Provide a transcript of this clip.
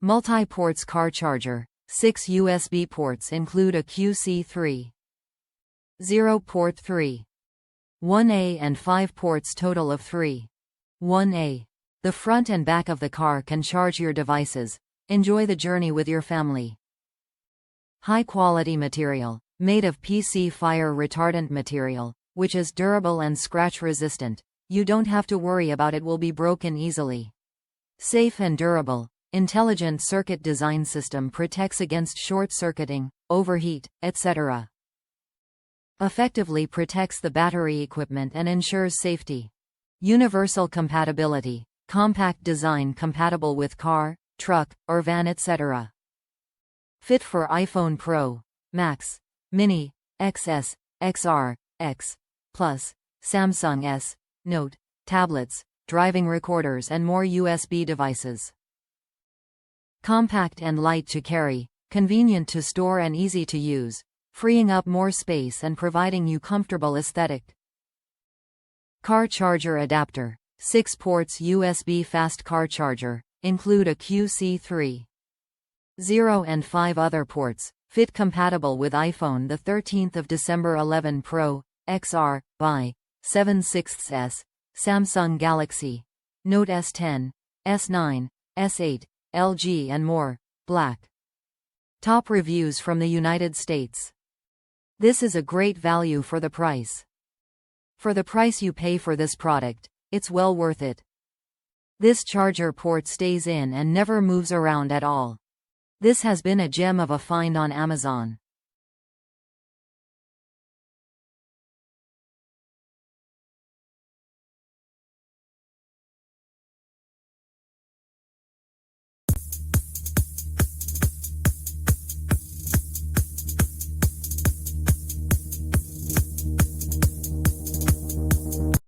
Multi-ports car charger. 6 USB ports include a QC3. 0 port 3. 1A and 5 ports total of 3. 1A. The front and back of the car can charge your devices. Enjoy the journey with your family. High-quality material. Made of PC fire retardant material, which is durable and scratch-resistant. You don't have to worry about it will be broken easily. Safe and durable. Intelligent circuit design system protects against short-circuiting, overheat, etc. Effectively protects the battery equipment and ensures safety. Universal compatibility. Compact design compatible with car, truck, or van, etc. Fit for iPhone Pro, Max, Mini, XS, XR, X, Plus, Samsung S, Note, tablets, driving recorders and more USB devices. Compact and light to carry, convenient to store and easy to use, freeing up more space and providing you comfortable aesthetic. Car charger adapter. 6 ports USB fast car charger, include a QC3. 0 and 5 other ports, fit compatible with iPhone the 13th of December 11 Pro, XR, by 7/6s, Samsung Galaxy, Note S10, S9, S8, LG and more, black. Top reviews from the United States. This is a great value for the price. For the price you pay for this product, it's well worth it. This charger port stays in and never moves around at all. This has been a gem of a find on Amazon.